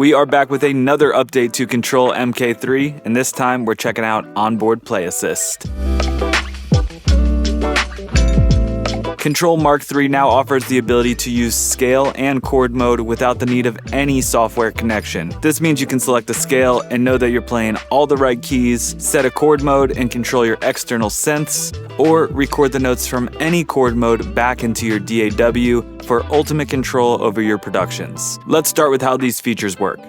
We are back with another update to Kontrol MK3, and this time we're checking out Onboard Play Assist. Kontrol Mark III now offers the ability to use scale and chord mode without the need of any software connection. This means you can select a scale and know that you're playing all the right keys, set a chord mode and control your external synths, or record the notes from any chord mode back into your DAW for ultimate control over your productions. Let's start with how these features work.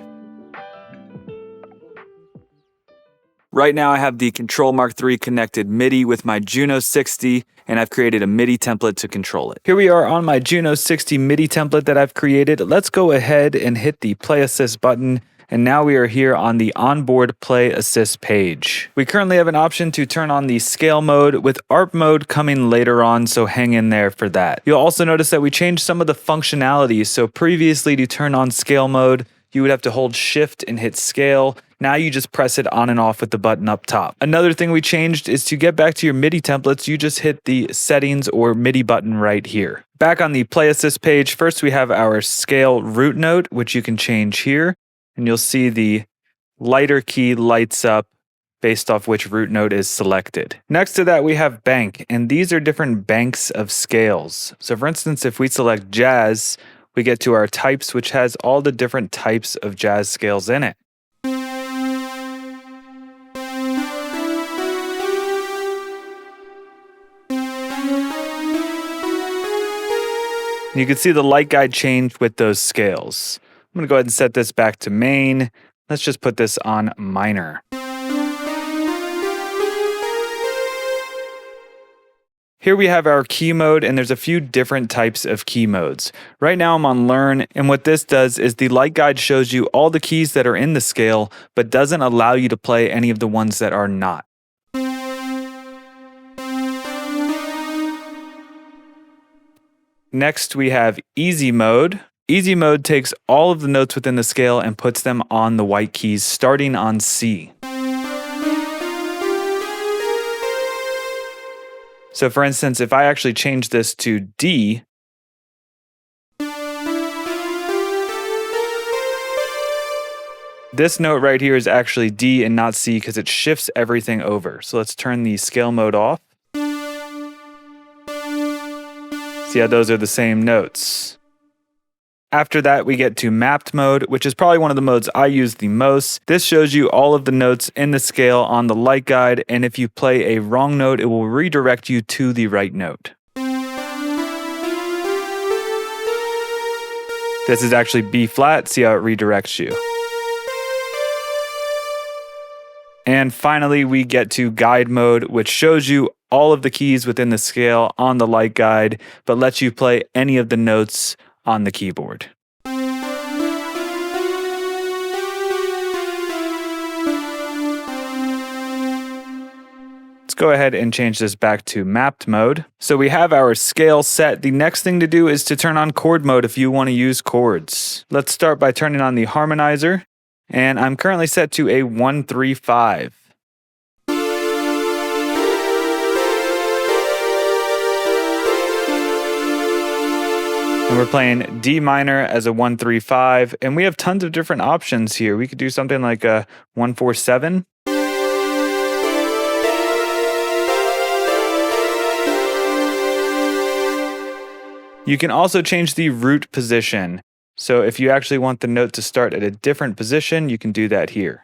Right now I have the Kontrol Mark III connected MIDI with my Juno 60, and I've created a MIDI template to control it. Here we are on my Juno 60 MIDI template that I've created. Let's go ahead and hit the Play Assist button, and now we are here on the Onboard Play Assist page. We currently have an option to turn on the scale mode, with ARP mode coming later on, so hang in there for that. You'll also notice that we changed some of the functionality. So previously, to turn on scale mode, you would have to hold shift and hit scale. Now you just press it on and off with the button up top. Another thing we changed is to get back to your MIDI templates, you just hit the settings or MIDI button right here. Back on the Play Assist page, first we have our scale root note, which you can change here. And you'll see the lighter key lights up based off which root note is selected. Next to that we have bank, and these are different banks of scales. So for instance, if we select jazz, we get to our types, which has all the different types of jazz scales in it. And you can see the light guide change with those scales. I'm going to go ahead and set this back to main. Let's just put this on minor. Here we have our key mode, and there's a few different types of key modes. Right now I'm on learn, and what this does is the light guide shows you all the keys that are in the scale, but doesn't allow you to play any of the ones that are not. Next we have easy mode. Easy mode takes all of the notes within the scale and puts them on the white keys starting on C. So for instance, if I actually change this to D, this note right here is actually D and not C because it shifts everything over. So let's turn the scale mode off. See how those are the same notes. After that, we get to mapped mode, which is probably one of the modes I use the most. This shows you all of the notes in the scale on the light guide, and if you play a wrong note, it will redirect you to the right note. This is actually B flat, see how it redirects you. And finally, we get to guide mode, which shows you all of the keys within the scale on the light guide, but lets you play any of the notes on the keyboard. Let's go ahead and change this back to mapped mode. So we have our scale set. The next thing to do is to turn on chord mode if you want to use chords. Let's start by turning on the harmonizer, and I'm currently set to a 1-3-5. And we're playing D minor as a 1-3-5, and we have tons of different options here. We could do something like a 1-4-7. You can also change the root position. So if you actually want the note to start at a different position, you can do that here.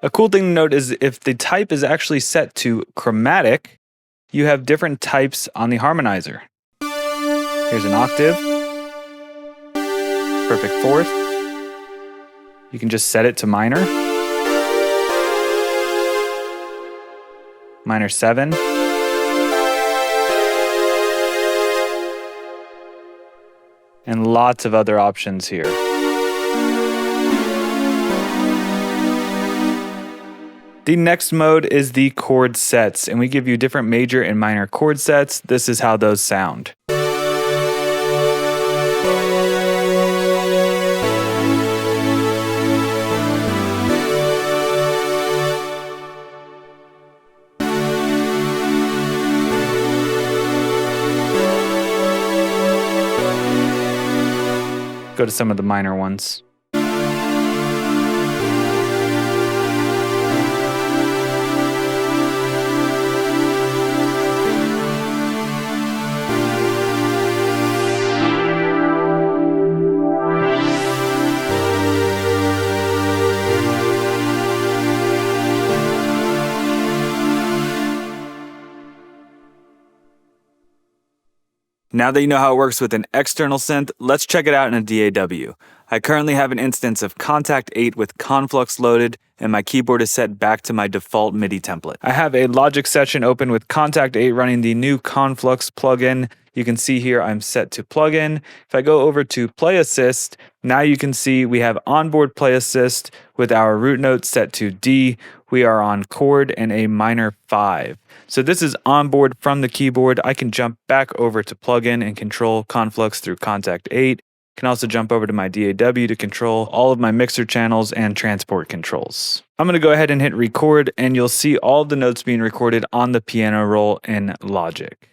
A cool thing to note is if the type is actually set to chromatic, you have different types on the harmonizer. Here's an octave, perfect fourth. You can just set it to minor, minor 7, and lots of other options here. The next mode is the chord sets, and we give you different major and minor chord sets. This is how those sound. go to some of the minor ones. Now that you know how it works with an external synth, let's check it out in a DAW. I currently have an instance of Kontakt 8 with Conflux loaded, and my keyboard is set back to my default MIDI template. I have a Logic session open with Kontakt 8 running the new Conflux plugin. You can see here I'm set to plugin. If I go over to Play Assist, now you can see we have onboard Play Assist with our root note set to D. We are on chord and a minor 5. So this is onboard from the keyboard. I can jump back over to plugin and control Conflux through Kontakt 8. Can also jump over to my DAW to control all of my mixer channels and transport controls. I'm going to go ahead and hit record, and you'll see all the notes being recorded on the piano roll in Logic.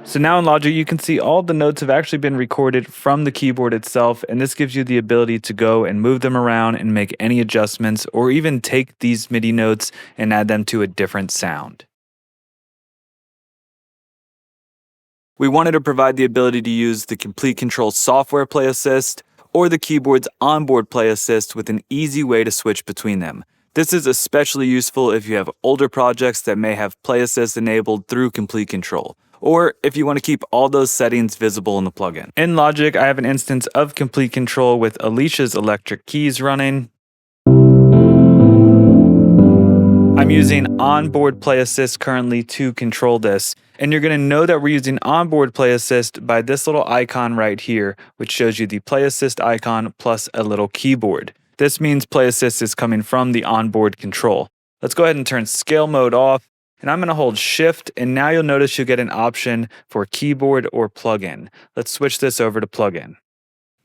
So now in Logic, you can see all the notes have actually been recorded from the keyboard itself, and this gives you the ability to go and move them around and make any adjustments, or even take these MIDI notes and add them to a different sound. We wanted to provide the ability to use the Komplete Kontrol software Play Assist or the keyboard's onboard Play Assist with an easy way to switch between them. This is especially useful if you have older projects that may have Play Assist enabled through Komplete Kontrol, or if you want to keep all those settings visible in the plugin. In Logic, I have an instance of Komplete Kontrol with Alicia's electric keys running. I'm using onboard Play Assist currently to control this, and you're going to know that we're using onboard Play Assist by this little icon right here, which shows you the Play Assist icon plus a little keyboard. This means Play Assist is coming from the onboard control. Let's go ahead and turn scale mode off. And I'm going to hold shift, and now you'll notice you'll get an option for keyboard or plugin. Let's switch this over to plugin.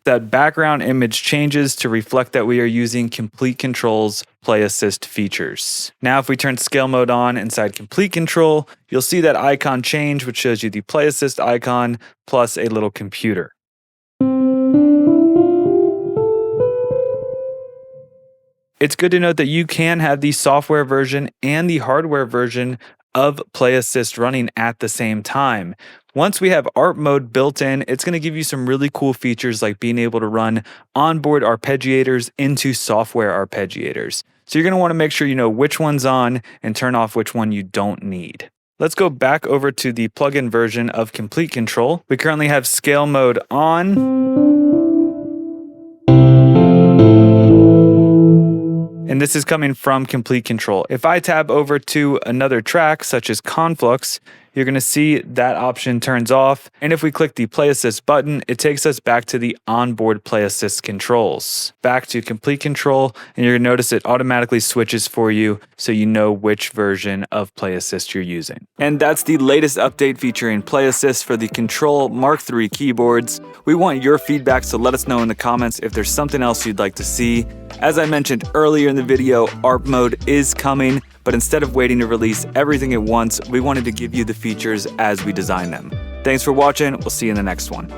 That background image changes to reflect that we are using Komplete Kontrol's Play Assist features. Now if we turn scale mode on inside Komplete Kontrol, you'll see that icon change, which shows you the Play Assist icon plus a little computer. It's good to note that you can have the software version and the hardware version of Play Assist running at the same time. Once we have ARP mode built in, it's going to give you some really cool features like being able to run onboard arpeggiators into software arpeggiators. So you're going to want to make sure you know which one's on and turn off which one you don't need. Let's go back over to the plugin version of Komplete Kontrol. We currently have scale mode on. And this is coming from Komplete Kontrol. If I tab over to another track, such as Conflux, you're going to see that option turns off. And if we click the Play Assist button, it takes us back to the onboard Play Assist controls. Back to Komplete Kontrol, and you're going to notice it automatically switches for you so you know which version of Play Assist you're using. And that's the latest update featuring Play Assist for the Kontrol Mark III keyboards. We want your feedback, so let us know in the comments if there's something else you'd like to see. As I mentioned earlier in the video, ARP mode is coming, but instead of waiting to release everything at once, we wanted to give you the features as we design them. Thanks for watching. We'll see you in the next one.